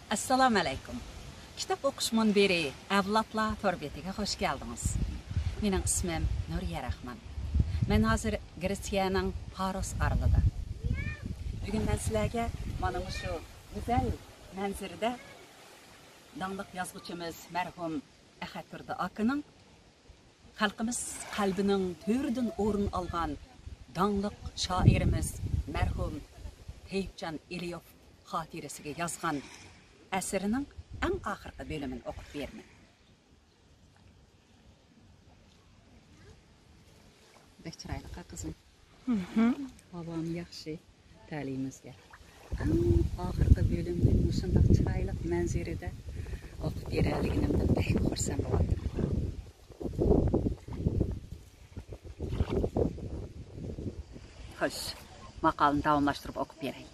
Assalamu alaykum. Kitap o'qish munbiri Avlodlar torbetiga xush keldingiz. Mening ismim Nuriya Rahman. Men hozir Gretsiyaning Paros aralida. Bugun men sizlarga mana shu go'zal manzarada dangliq yozuvchimiz marhum Axaturdi akaning xalqimiz qalbining to'ridan o'rin olgan dangliq shoirimiz marhum Teyipcan Eliyov xotirasiga yozgan əsərinin ən axırqı bölümünü oxub vermə. Bək çıraylıqa qızım. Babam yaxşı təlimizgə. Ən axırqı bölümünü muşundaq çıraylıq mənzərədə oxub verəliginimdən bək xursam oldum. Xoş, maqalını davamlaşdırıb oxub verək.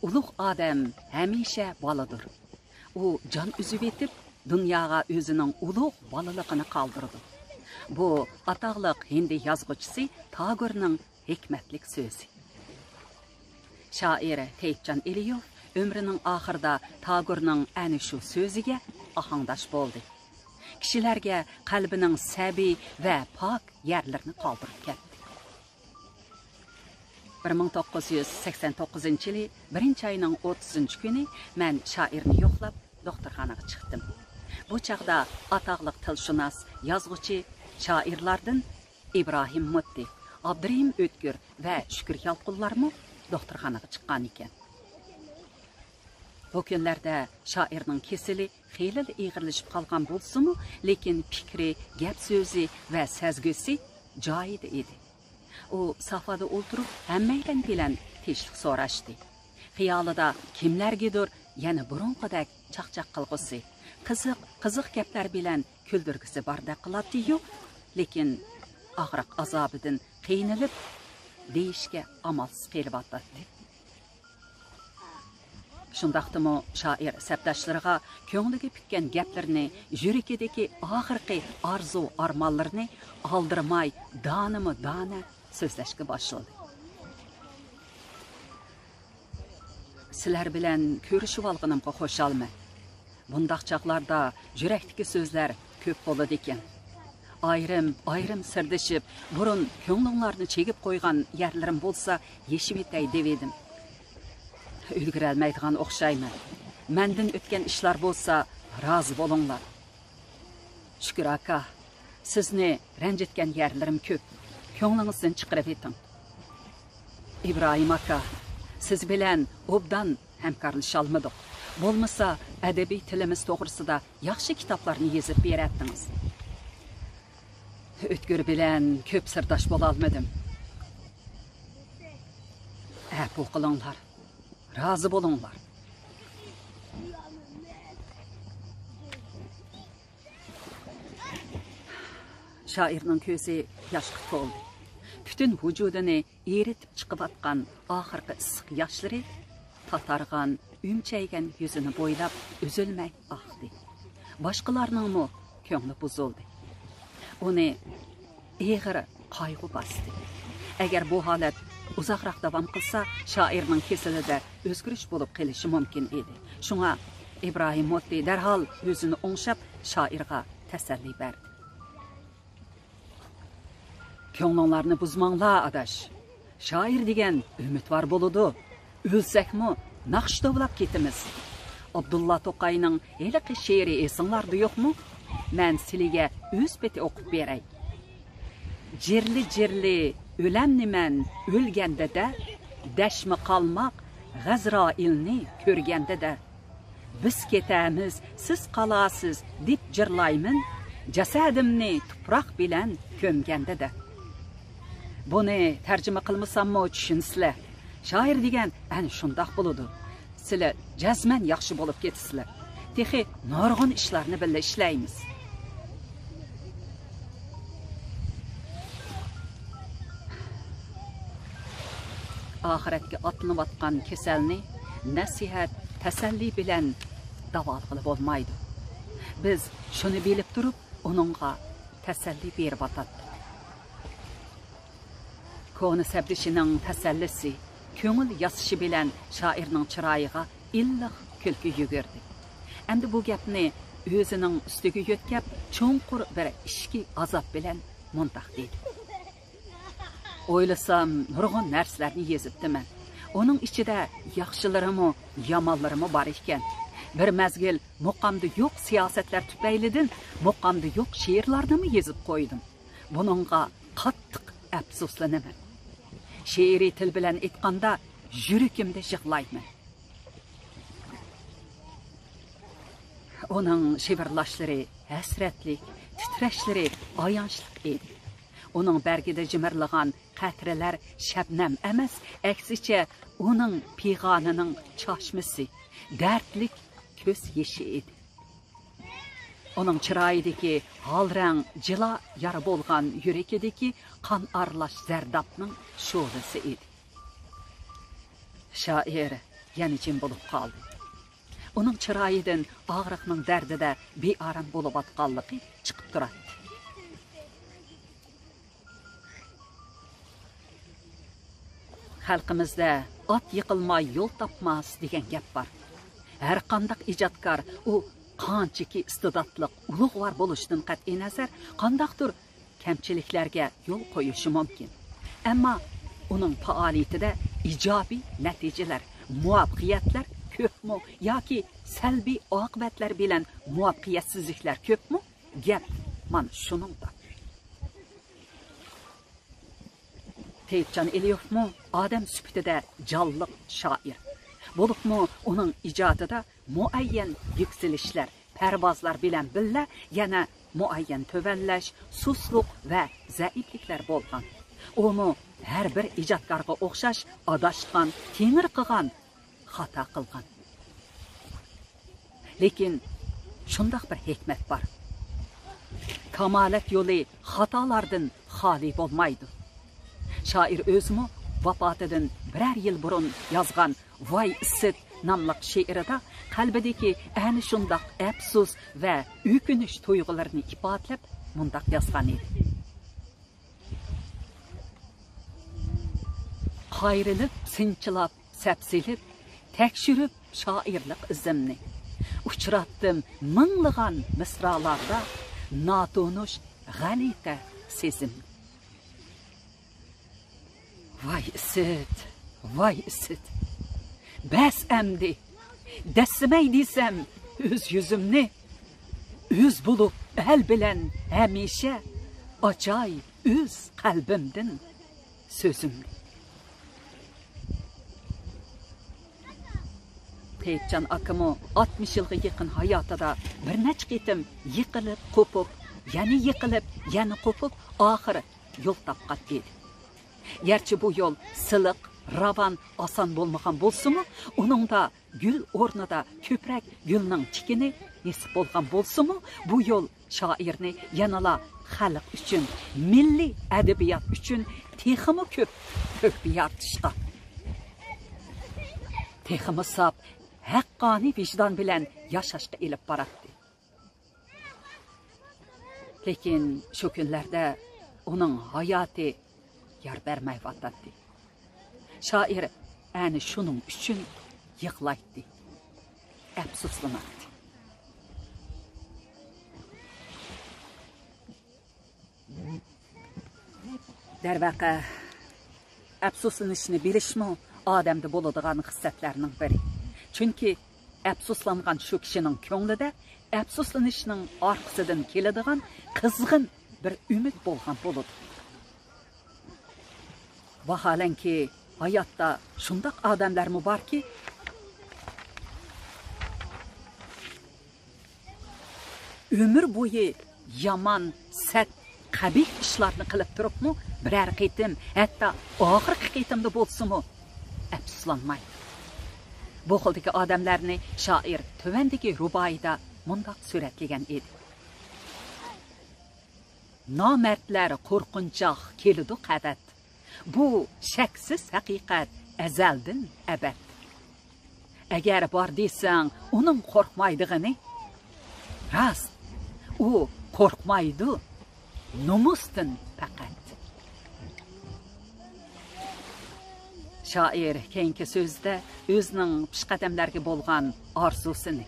Ulug' odam hamisha boladir. U jon uzib etib, dunyoga o'zining ulug' bolaligini qoldirdi. Bu ataqliq hindi yozuvchisi Tagorning hikmatlik so'zi. Shoir Teyipcan Eliyov umrining oxirida Tagorning ana shu so'ziga ohangdosh bo'ldi. Kishilarga qalbining sabiy va pok yerlarini qoldirib ketdi. 1989-yili 1-ayning 30-kuni men shoirni yo'qlab doktorxonaga chiqdim. Bu chaqda ataqliq tilshunos, yozuvchi shoirlardan Ibrohim Mutti, Abdurahim O'tkir va Shukr Yalqullarmi doktorxonaga chiqqan ekan. Bu kunlarda shoirning kesili xeyli ig'irlashib qolgan bo'lsa-mu, lekin fikri, gap so'zi va sezgusi joyida edi. U safada o'tirib, hammaydan bilan tinchlik so'rashdi. Xiyolida kimlargadir yana burunqidek chaqchaq qilg'usi, qiziq gaplar bilan kuldirgisi bordaq qiladi-yu, lekin og'riq azobidan qiynalib deyishga amalsiz qelib-atdi. Shundaqdimi shoir sabdashlariga ko'ngliga putgan gaplarni, yuragidagi oxirgi arzu armonlarini oldirmay dona so'zlashga boshladi. Sizlar bilan ko'rishib olganimga xo'shalman. Bundaq chaqlarda yurakdagi so'zlar ko'p bo'ladi ekan. Ayrim sirdishib, burun ko'nglinglarni chegib qo'ygan yerlarim bo'lsa, yeshib etay deb edim. Ulgura olmaydigan o'xshayman. Mendan o'tgan ishlar bo'lsa, rozi bo'linglar. Shukr aka, sizni ranjitgan yerlarim ko'p. Ko'nglingizdan chiqarib eting. Ibrohim aka, siz bilan obdan hamkorlasha olmadik. Bo'lmasa, adabiy tilimiz to'g'risida yaxshi kitoblarni yozib beratdingiz. O'tkir bilan ko'p sirdosh bo'la olmadim. Bu qilinglar. Rozi bo'linglar. Shoirning ko'zi yoshga to'ldi. Bütün vücudunu eritib chiqayotgan oxirgi issiq yoshlari tatargan, umchaygan yuzini bo'ylab uzilmay oqdi. Boshqalarningmi ko'ngli buzildi. Uni eg'ir qayg'u bosdi. Agar bu holat uzoqroq davom qilsa, shoirning kesilida o'zgarish bo'lib qolishi mumkin edi. Shunga Ibrohim Mutti darhol o'zini o'ngshab shoirga tasalli berdi. Ko'nglinglarni buzmanglar adash. Shoir degan umidvor bo'ladi. O'lsakmi, naqshtovlab ketamiz. Abdulla To'qayning eliqi she'ri esinglarda yo'qmi? Men sizlarga o'z beti o'qib beray. Jirli o'lamni men o'lganda-da, dashmi qalmoq G'azroilni ko'rganda-da. Biz ketamiz, siz qolasiz deb jirlayman, jasadimni tuproq bilan ko'mganda-da. Buni tarjima qilmasammi tushunsizlar. Shoir degan ana shundoq bo'ladi. Sizlar jazman yaxshi bo'lib ketasizlar. Texi nurg'un ishlarni birga ishlaymiz. Oxiratga otlanayotgan kasalni nasihat, tasalli bilan davo qilib bo'lmaydi. Biz shuni bilib turib, uningga tasalli berib atdik. Konu sabdishining tasallisi ko'ngil yasishi bilan shoirning chiroyiga illiq kulki yugurdi. Endi bu gapni o'zining ustiga yo'tkab, cho'nqur bir ishki azob bilan mundoq dedi. O'ylasam, nurg'un narsalarni yezibdiman. Onun ichida yaxshilarimi, yomonlarimi bor ekan. Bir mazgil muqamda yo'q siyosatlar tufaylidan muqamda yo'q she'rlarni yezib qo'ydim. Buningga qattiq afsuslanaman. She'riy til bilan aytganda yuragimda yig'layman. Onun shivirlashlari hasratlik, titrashlari ayonchlik edi. Onun bergida jimirlagan qatralar shabnam emas, aksicha onun pig'onining choshmisi, dardlik ko'z yeshi edi. Onun chiroyidagi holrang jilo yara bo'lgan yurakidagi qon aralash zardobning sho'lisi edi. Shoir yana jim bo'lib qoldi. Onun chiroyidan og'riqning dardida bearam bo'lib atqanligi chiqib turadi. Xalqimizda ot yiqilmay yo'l topmas degan gap bor. Har qanday ijodkor u qanchaki istidodli ulug'vor bo'lishidan qat'iy nazar qandaqdir kamchiliklarga yo'l qo'yishi mumkin. Ammo uning faoliyatida ijobiy natijalar, muvaffaqiyatlar ko'pmi yoki salbiy oqibatlar bilan muvaffaqiyatsizliklar ko'pmi? Gap mana shuningda. Teyitcan Eliyevmi odam sifatida jonliq shoir. Bo'libmi uning ijodida muayyan yuksalishlar, parvozlar bilan billa yana muayyan tövanlash, susluq va zaifliklar bo'lgan. Uni har bir ijodkorga o'xshash adashgan, tengir qilgan, xato qilgan. Lekin shundoq bir hikmat bor. Kamalat yo'li xatolardan xoli bo'lmaydi. Shoir o'zimi vafotidan birer yil burun yozgan Voy Issit nomli she'rida qalbidagi ana shundoq afsus va o'kinish tuyg'ularini ifodalab mundoq yozgan edi. Qayrilib, sinchilab, sapsilib, tekshirib shoirlik izimni. Uchratdim minglagan misralarda notunush g'alita sezim. Voy Issit, voy Issit. Bas amdi, dassimay desam o'z yuzimni, o'z bo'lib el bilan hamisha ochay o'z qalbimdan so'zimni. Teyitcan akamo 60 yilga yaqin hayotida bir necha qitim yiqilib, qo'pib, yana yiqilib, yana qo'pib, oxiri yo'l topqat edi. Gerçi bu yol siliq, ravan, oson bo'lmagan bo'lsa-mu, uningda gul o'rnida ko'prak gulning tikini nesib bo'lgan bo'lsa-mu, bu yo'l shoirni yanala xalq uchun, milliy adabiyot uchun texmi ko'p yaratishga, texmi sap haqqoniy vijdon bilan yashashga elib boradi. Lekin shu kunlarda uning hayoti yar bermay vatadi. Shoir ani shuning uchun yig'laydi, afsuslanadi. Darvaqa afsuslanishni bilishmi odamda bo'ladigan hissatlarning biri. Chunki afsuslangan shu kishining ko'nglida afsuslanishning orqasidan keladigan qizg'in bir umid bo'lgan bo'ladi. Vaholanki hayotda shundoq odamlarmi borki, umr bo'yi yomon, sat, qabih ishlarni qilib turibmi, biror qitim, hatto oxirgi qitimda bo'lsa-mu, afsuslanmaydi. Bu xildagi odamlarni shoir tuvandagi ruboiyda mundoq suratlagan edi. Nomardlar qo'rqinchoq keladi qadat. Bu shaksiz haqiqat azaldan abad. Agar bor desang, uning qo'rqmaydigini, rost, u qo'rqmaydi, nomusdan faqat. Şair keyinki sözdə özünün pişqədəmlərə bolğan arzusunu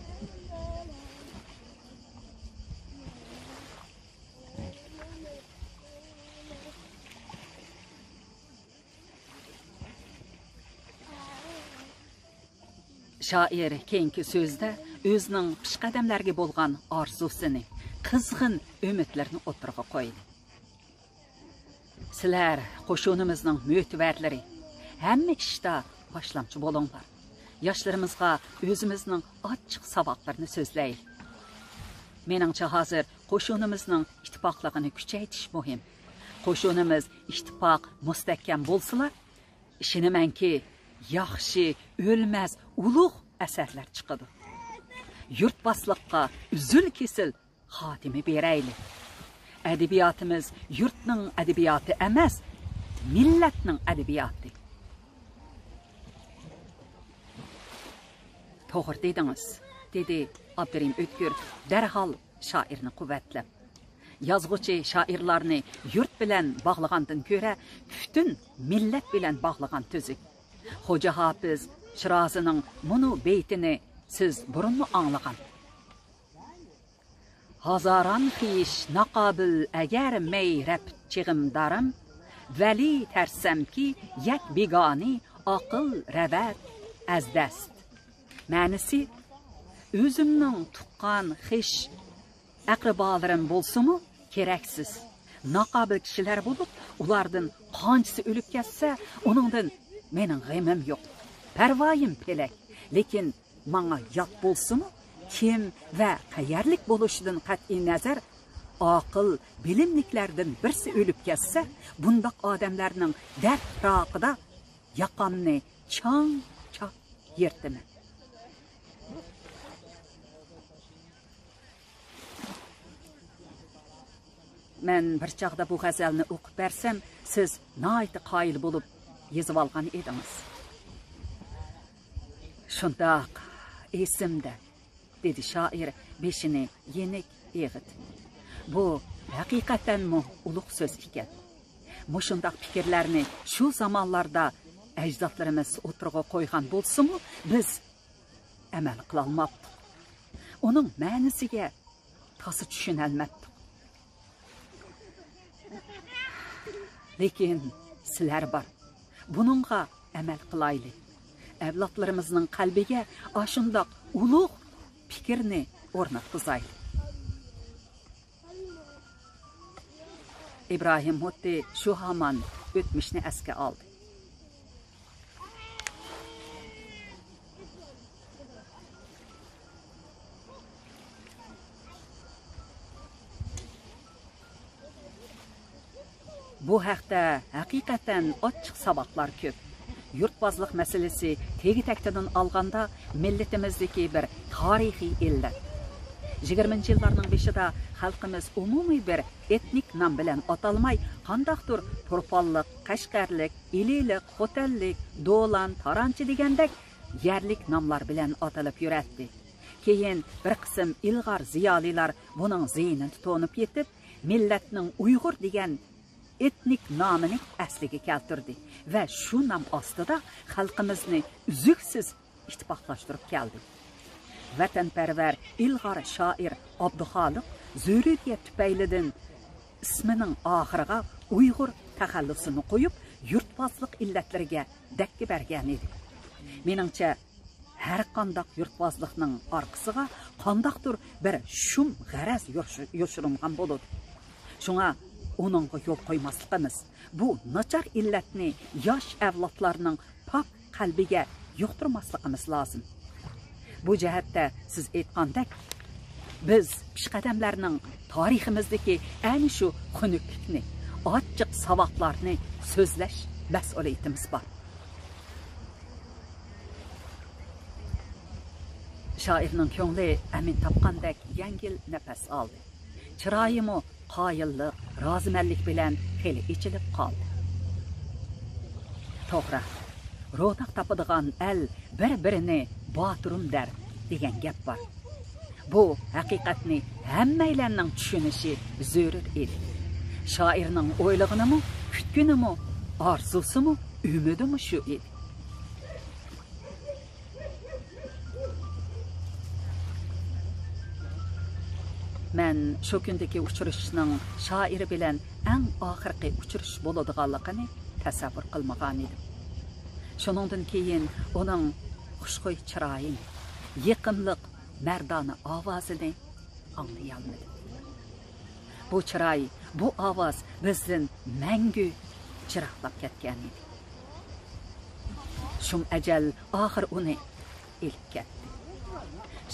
Şair keyinki sözdə özünün pişqədəmlərə bolğan arzusunu, qızğın ümitlərini oturğa qoydu. Sizlər qoşunumuzun mütəvərləri həmmə işdə başlamçı bolunlar. Yaşlarımızға özümüzün açıq savaqlarını sözləyil. Meningçə hazır qoşunumuzun ittifaqlığını küçəytiş mühim. Qoşunumuz ittifaq müstəhkəm bolsalar, işinimən ki, yaxşı, ölməz, uluq əsərlər çıxıdı. Yurtbaslıqqa üzül kesil xatimi berəyli. Ədəbiyyatımız yurtның ədəbiyyatı emas, milletning ədəbiyyatı. Toğır dediniz, dedi Abdurrahim Ötkür dərhal şairini qüvvətlab. Yazğıcı şairlarını yurt bilan bağlığandan görə bütün millet bilan bağlığan tüzük. Hoca Hafiz Şirazining bunu beytini siz burunmu anlağan? Hazaran xiş naqabil əgər meyrəb çığımdarım, vəli tərsəm ki, yak bigani aqıl rəvət az dəst. Mənisi, özümnün tuqqan xiş əqribalarım bolsumu kereksiz. Naqabil kişiler bulup, ulardan qançısı ölüp kesse, onundan menin g'emim yo'q. Parvoyim pelak. Lekin manga yot bolsumu, kim va qayerlik bo'lishidan qat'iy nazar, aql bilimliklardan birsi ölüp kesse, bundaq odamlarning dard raqida yaqamni chang-chaq yertimi. Men bir chaqda bu g'azalni o'qib bersam, siz nihoyat qoyil bo'lib yezib olgan edingiz. Shundaq esimda, dedi shoir beshini yenik eg'it. Bu haqiqatanmi ulug' so'z ekan. Mushundaq fikrlarni shu zamonlarda ajdodlarimiz o'tirg'a qo'ygan bo'lsa-mu, biz amal qila olmabdik. Uning ma'nosiga to'si tushunolmadik. Lekin sizlar bor. Bununğa amal qilaylik. Avlodlarimizning qalbiga ashundoq ulug' fikrni o'rnatqizaylik. İbrahim Huddi shu hamon o'tmishni asga oldi. Bu haqda haqiqatan ochiq saboqlar ko'p. Yurtbozlik masalasi tegi-taktadan olganda millatimizdagi bir tarixiy illat. 20-yillarning beshida xalqimiz umumiy bir etnik nom bilan atalmay, qandaqdir turpallik, qashqarlik, ililik, xo'tallik, do'lan, taranchi degandek yerlik nomlar bilan atalib yuratdi. Keyin bir qism ilg'or ziyolilar buning ziynini to'nib yetib, millatning Uyg'ur degan etnik nomini asliga keltirdi va shu nom ostida xalqimizni uzluksiz ittifoqlashtirib keldi. Vatanparvar ilg'or shoir Abduxoliq Zurriyat tufaylidan ismining oxiriga Uyg'ur taxallusini qo'yib, yurtbozlik illatlariga dakki bergan edi. Meningcha har qanday yurtbozlikning orqasiga qandaqdir bir shum g'araz yoshirilgan bo'ladi. Shunga onunğa yol qo'ymasligimiz, bu nachar illatni yosh avlodlarning pok qalbiga yuqtirmasligimiz lozim. Bu jihatda siz aytgandek, biz pishqadamlarning tariximizdagi ana shu xunuklikni, ochiq saboqlarni so'zlash mas'uliyatimiz bor. Shoirning ko'ngli amin topgandek yengil nafas oldi. Chiroyimi qoyillik, rozimanlik bilan xeli ichilib qoldi. To'g'ri, ro'taq topadigan el bir-birini botirim der degan gap bor. Bu haqiqatni hammalarning tushunishi zarur edi. Shoirning o'ylig'inimi, kutgunimi, orzusimi, umidimi shu edi. Mən şu gündəki uçuruşның şairi bilən ən axırqı uçuruş boladiganlığını təsəvvür qılmağan idim. Şuningdan keyin onun xushxo'y chiroyin, yiqimliq mardona ovozini anlayalmadim. Bu chiroy, bu ovoz bizdan mangu chiroqlab ketgan edi. Shum ajal oxir uni elib ketdi.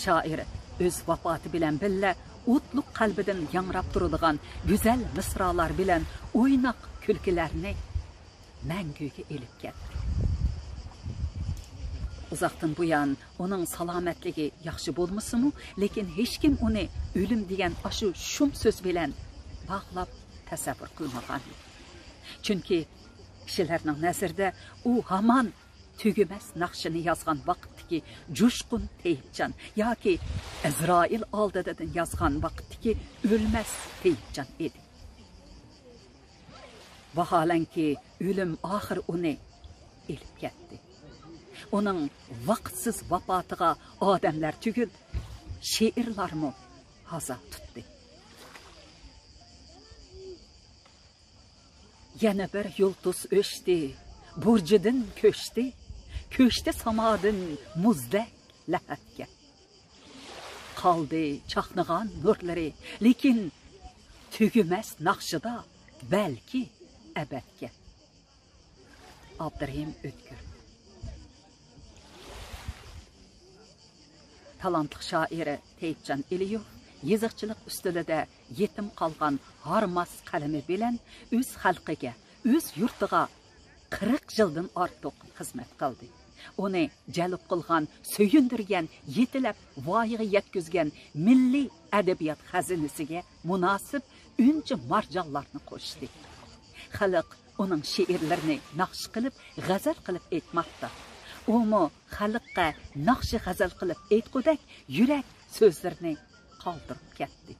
Shoir o'z vafoti bilan billa o'tliq qalbidan yangrab turadigan go'zal misralar bilan o'ynoq kulkilarni manguga elib ketdi. Uzoqdan buyon uning salomatligi yaxshi bo'lmasa-mu, lekin hech kim uni o'lim degan ashu shum so'z bilan bog'lab tasavvur qilmagan. Chunki kishilarning nazarida u hamon tugumas naqshini yozgan vaqtdagi jo'shqin Teyibjon yoki Izroil oldidan yozgan vaqtdagi o'lmas Teyibjon edi. Vaholanki o'lim oxir uni elib ketdi. Onun vaqtsiz vafotiga odamlar tugul, she'rlarmi hazo tutdi. Yana bir yulduz o'chdi, burjidan ko'chdi, ko'chdi samodan muzdek lahatga. Qoldi chaqnagan nurlari, lekin tugumas naqshida, balki abadga. Abdurahim O'tkir. Talantlı şairi Teyibjon Eliyov yeziqchilik ustida yetim qolgan harmas qalami bilan o'z xalqiga, o'z yurtiga 40 yildan ortiq xizmat qildi. Uni jalb qilgan, suyundirgan, yetilab voyaga yetkazgan milliy adabiyot xazinasiga munosib uncha marjonlarni qo'shdi. Xalq uning she'rlarini naqsh qilib, g'azal qilib aytmoqda. Umu xalqqa naqshi g'azal qilib aytqudak yurak so'zlarini qoldirib ketdi.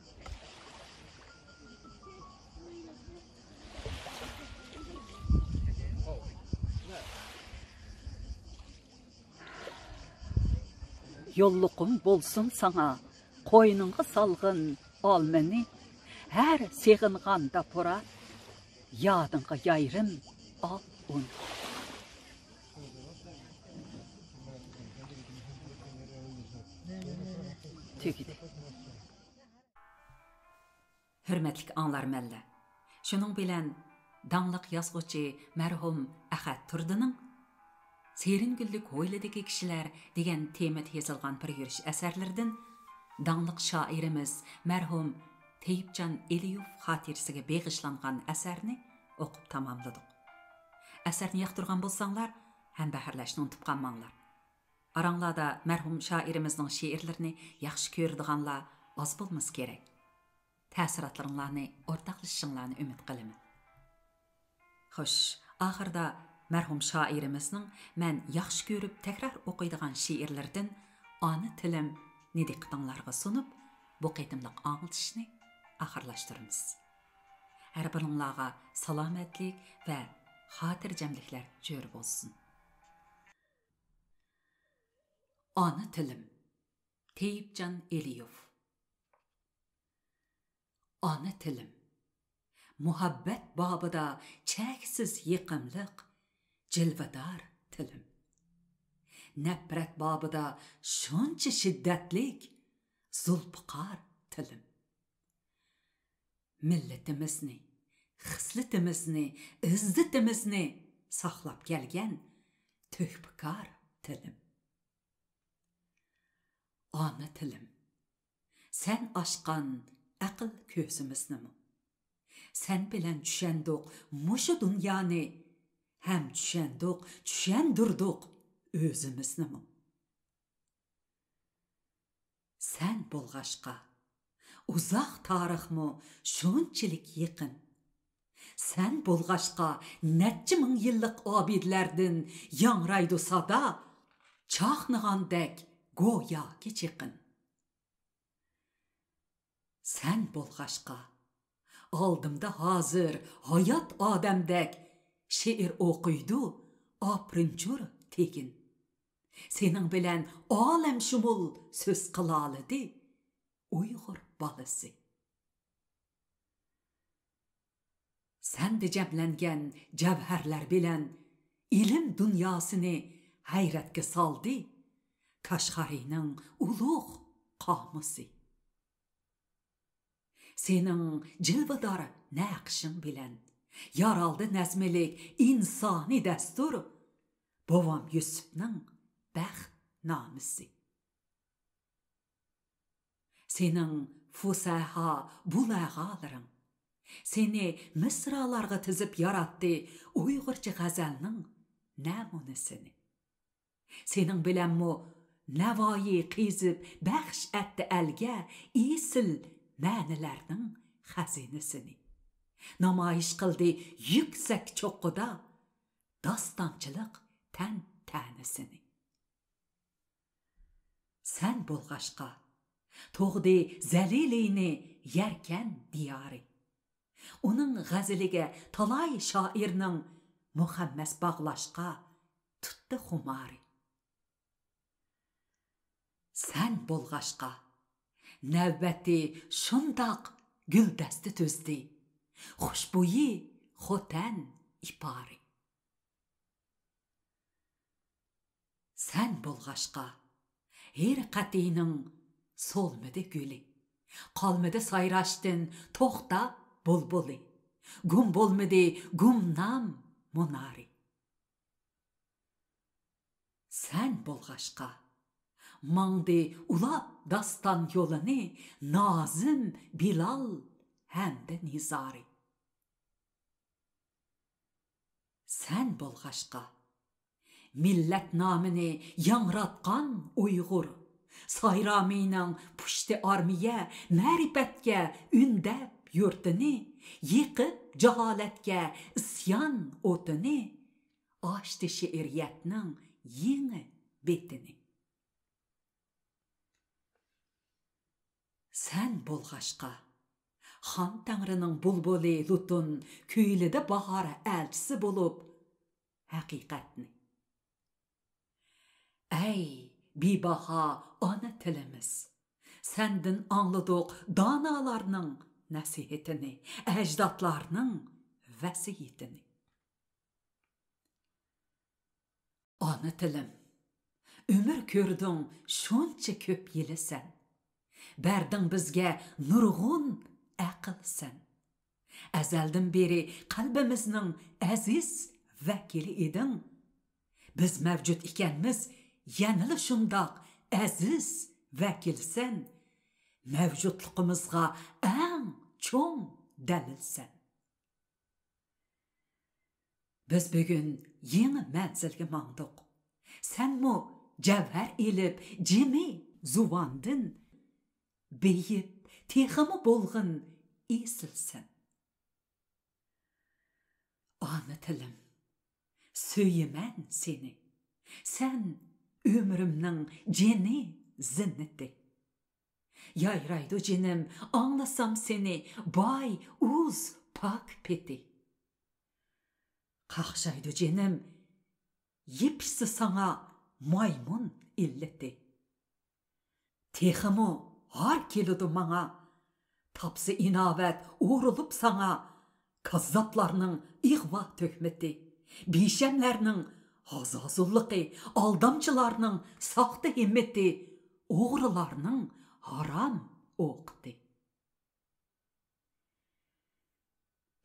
Yolluqum bo'lsin sana, qo'yningga salg'in olmani, har seg'inganda pora, yodingga yayrim ol un. Hürmetlik anlarmalla. Şunun bilen danlıq yazğıcı mərhum Ahad Turdining Serin güllük hoyladagi kishilar degan temada yozilgan bir yurish asarlaridan danlıq shoirimiz mərhum Teyibjon Eliyov xotirasiga beg'ishlangan asarni o'qib tamomladik. Asarni yoqtirgan bo'lsanglar, ham baharlashni unutib qolmanglar. Aranglarda mərhum shoirimizning she'rlarini yaxshi ko'radiganlar oz bo'lmasa kerak. Ta'sirotlaringlarni o'rtoqlashishinglarni umid qilaman. Xo'sh, oxirida mərhum shoirimizning men yaxshi ko'rib takrar o'qiydigan she'rlaridan ona tilim diqqatinglarga sunib, bu qitimliq anglitishni oxirlashtiramiz. Har biringlarga salomatlik va xotirjamliklar jo'r bo'lsin. Ona tilim Teyibjon Eliyov. Ona tilim muhabbat babida cheksiz yiqimliq jilvador tilim. Nafrat babida shuncha shiddatlik zulfiqor tilim. Millatimizni, xislatimizni, izzatimizni saqlab kelgan tuhbikor tilim. Ona tilim, sen aşqan aql ko'zimiznimi? Sen bilan tushandiq mushu dunyoni, ham tushandirdiq o'zimiznimi? Sen bo'lg'ashqa uzoq tarixmi shunchalik yaqin. Sen bo'lg'ashqa necha ming yillik obidlardan yangraydi sada, chaqnagandek go'yoki chiqin. Sen bo'lg'ashqa oldimda hozir hayot odamdek she'r o'qiydi oprinchur tekin. Sening bilan olam shumul so'z qilolidi Uyg'ur bolasi. Səndə cəblənən cəvhərlər bilən ilim dünyasını həyrətə saldı, Kaşgarının uluq qamusu. Senin cilvədar nəqşin bilən yaraldı nəzmilik insani dəstur, Bovam Yusuf'nın bəxt namisi. Senin fusaha bulağaların, seni mısralarga tizip yarattı Uygurca gazalının namunisini. Senin bilen mu navayi qizib bəxş etdi əlgə isil mənilərinin xəzinisini. Namayiş qıldı yüksek çoquda dastançılıq tən tənisini. Sən bolğaşqa toğdu zəlilini yerken diyarı. Onun g'aziliga talay şairning muhammas bağlaşqa tuttu xumari. Sen bolğaşqa navbati şundaq güldəsti tüzdi, xushbuyi xotan ipari. Sen bolğaşqa her qatinin solmidi gülü, qalmidi sayraşdın toxta bulbuli, gum bolmidi gumnam munari. Sen bolğaşqa mаңды ulab dastan yolunu Nazım Bilal həmdə Nizari. Sen bolğaşqa millet namını yanratqan Uyğur, Sayraminin puşti armiye mərifətgə ündəb yurtunu, yıqıb cahaletgə isyan otunu, açdı şiiriyyətinin yeni betini. Sen bolğaşqa Xan Tanrının bulbuli lutun köylüde bahara elçisi bulup haqiqatni. Ey bibaha ana tilimiz, sendin anladık danalarının nasihetini, ecdatlarının vesiyetini. Ana tilim, ömür kördün şunca köp yili sen, berdin bizge nurgun aql sen. Əzəldən beri qalbimiznin əziz vəkili idin. Biz mevcut ikenmiz yanılı şundaq əziz vəkilsən. Mevcutluğumuzga ən çoğ dəlilsən. Biz bugün yeni mənzilge mağduq. Sen mu cevher ilip cimi zuvandın. Beyip texamı bolğun isilsən. Ana tilim, söymən seni. Sen ömrümnin ceni zinneti. Yayraydı cenim, anlasam seni, bay uz pak peti. Qaqşaydı cenim, yepsi sana maymun illeti. Texamı har kelidu mağa, tapsı inavet uğrulup sana, kazzaplarının iğva tökmeti, bişemlerinin hazazullıqı, aldamçılarının saxtı himmeti, oğrularının haram oqti.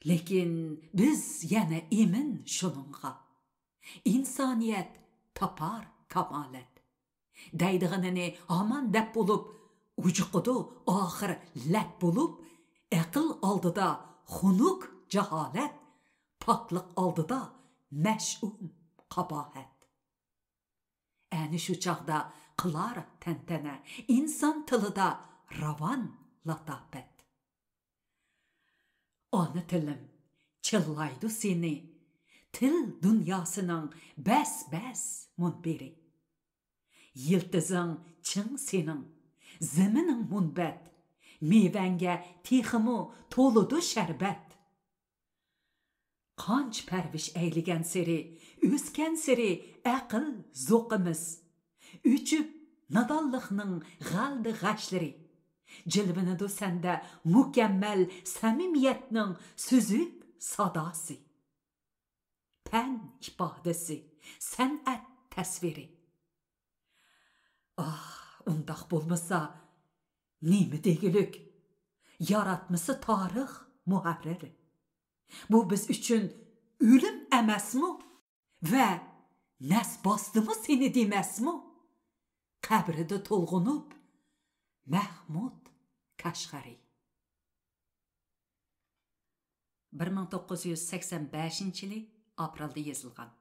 Lekin biz yana emin şununğa, insaniyet tapar kamalet. Daydıgınını aman dep bulup, ucuqudu ahir lət bulup, aql aldıda xunuk cahalet, paklık aldıda məş'um qabahet. Әні şu çağda qılar təntənə, insan tılıda ravan latafet. Ana tilim, çıllaydı seni, til dünyasının bəs munberi. Yıldızın çın senin, zeminin munbet, meyvenge teximi toludu şerbet. Qanç pərviş əyligen seri, özken seri aql zoqimiz, üçüp nadallıqның qaldı qaşları, cilvinidu sende mükemmel samimiyetinin süzüp sadası, pen ifadesi, sənət təsviri. Undaq bolmasa, nemi degilik? Yaratması tarix muharriri. Bu biz üçün ölüm əməsmi? Və nəs bastımı seni deməsmi? Qəbride tolğunub Məhmud Kaşqari. 1985 yılı apreldə yazılğan.